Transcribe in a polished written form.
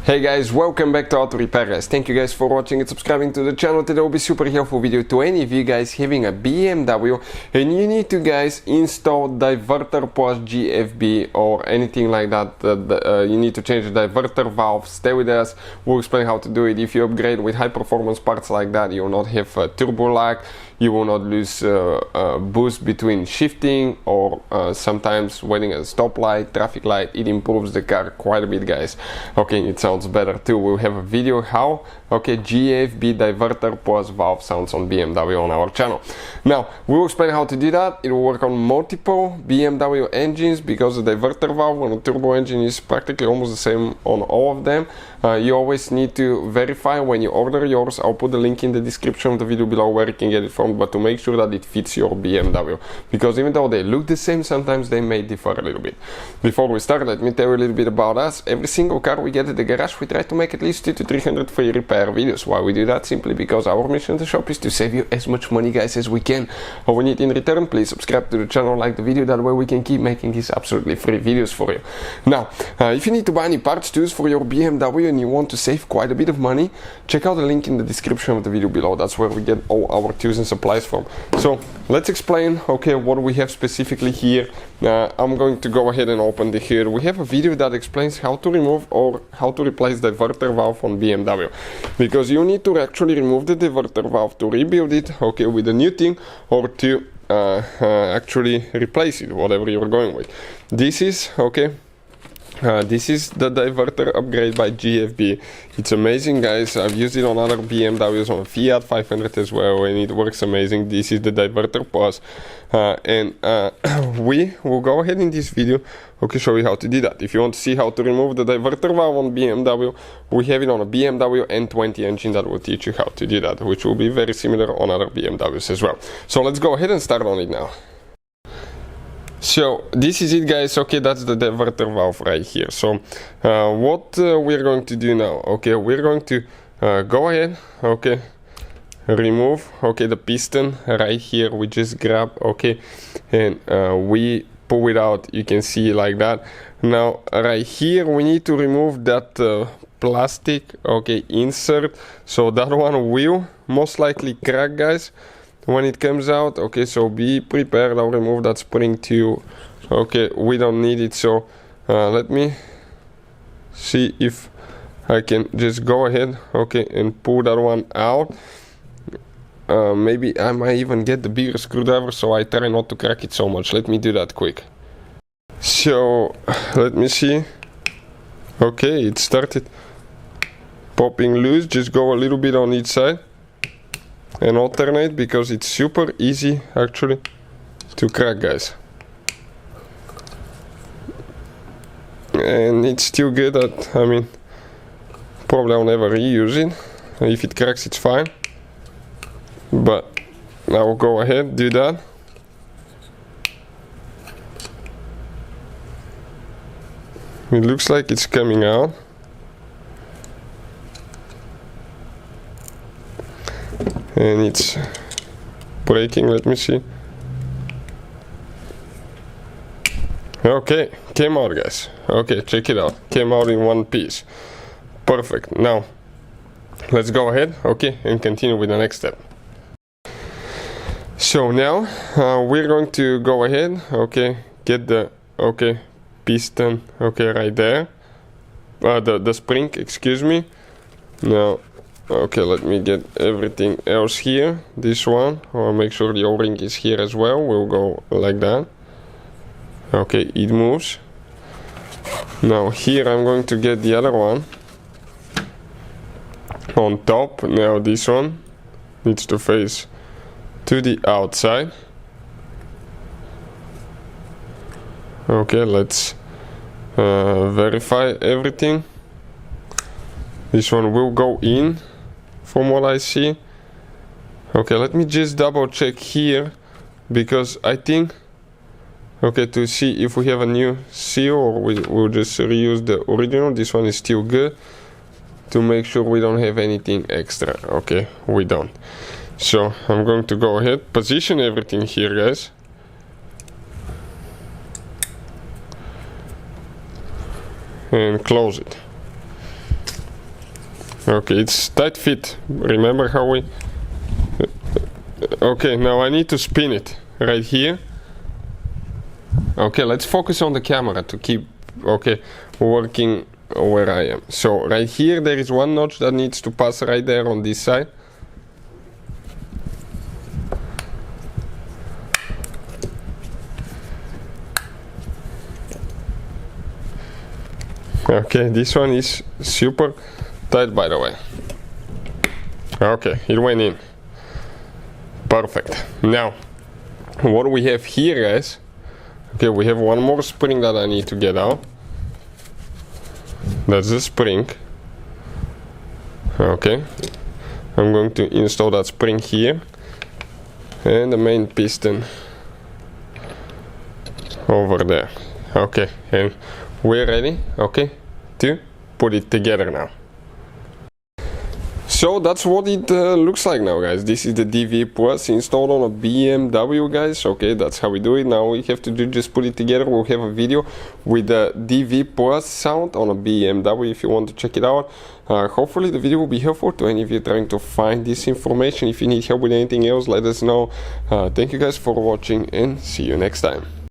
Hey guys, welcome back to Auto Repair guys. Thank you guys for watching and subscribing to the channel. Today will be super helpful video to any of you guys having a BMW and you need to guys install diverter plus GFB or anything like that. You need to change the diverter valve. Stay with us, we'll explain how to do it. If you upgrade with high performance parts like that, you will not have turbo lag, you will not lose boost between shifting or sometimes waiting at a stoplight, traffic light. It improves the car quite a bit guys. Okay, it sounds better too. We'll have a video how GFB diverter plus valve sounds on BMW on our channel. Now we'll explain how to do that. It will work on multiple BMW engines because the diverter valve on a turbo engine is practically almost the same on all of them. You always need to verify when you order yours. I'll put the link in the description of the video below where you can get it from, but to make sure that it fits your BMW, because even though they look the same, sometimes they may differ a little bit. Before we start, let me tell you a little bit about us. Every single car we get at the garage, we try to make at least 200 to 300 free repair videos. Why we do that? Simply because our mission at the shop is to save you as much money guys as we can. All we need in return, please subscribe to the channel, like the video, that way we can keep making these absolutely free videos for you. Now if you need to buy any parts tools for your BMW and you want to save quite a bit of money, check out the link in the description of the video below. That's where we get all our tools and supplies from. So let's explain what we have specifically here. I'm going to go ahead and open the hood. We have a video that explains how to remove or how to replace the diverter valve on BMW, because you need to actually remove the diverter valve to rebuild it with a new thing, or to actually replace it, whatever you're going with. This is this is the diverter upgrade by GFB. It's amazing guys. I've used it on other BMWs, on a Fiat 500 as well, and it works amazing. This is the diverter plus and we will go ahead in this video show you how to do that. If you want to see how to remove the diverter valve on BMW, we have it on a BMW N20 engine that will teach you how to do that, which will be very similar on other BMWs as well. So let's go ahead and start on it now. So this is it guys. That's the diverter valve right here. So what we're going to do now, we're going to go ahead, remove the piston right here. We just grab and we pull it out. You can see like that. Now right here we need to remove that plastic insert, so that one will most likely crack guys when it comes out. So be prepared. I'll remove that spring too. We don't need it. So let me see if I can just go ahead and pull that one out. Maybe I might even get the bigger screwdriver, so I try not to crack it so much. Let me do that quick. So let me see. It started popping loose. Just go a little bit on each side and alternate, because it's super easy actually to crack guys, and it's still good. I mean, probably I'll never reuse it. If it cracks, it's fine, but I will go ahead, do that. It looks like it's coming out. And it's breaking. Let me see. Came out guys. Check it out. Came out in one piece. Perfect. Now let's go ahead and continue with the next step. So now we're going to go ahead get the piston right there, the spring, excuse me. Now let me get everything else here. This one, or make sure the O-ring is here as well. We'll go like that. It moves. Now here I'm going to get the other one on top. Now this one needs to face to the outside. Let's verify everything. This one will go in from what I see. Let me just double check here, because I think to see if we have a new seal or we'll just reuse the original. This one is still good, to make sure we don't have anything extra. We don't. So I'm going to go ahead, position everything here guys, and close it. Okay, it's tight fit. Remember how we... Okay, now I need to spin it right here. Okay, let's focus on the camera to keep, okay, working where I am. So right here there is one notch that needs to pass right there on this side. Okay, this one is super tight, by the way. Okay, it went in. Perfect. Now, what we have here, guys, okay, we have one more spring that I need to get out. That's the spring. Okay, I'm going to install that spring here, and the main piston over there. Okay, and we're ready, okay, to put it together now. So that's what it looks like now, guys. This is the DV Plus installed on a BMW, guys. Okay, that's how we do it. Now we have to just put it together. We'll have a video with the DV Plus sound on a BMW if you want to check it out. Hopefully the video will be helpful to any of you trying to find this information. If you need help with anything else, let us know. Thank you guys for watching, and see you next time.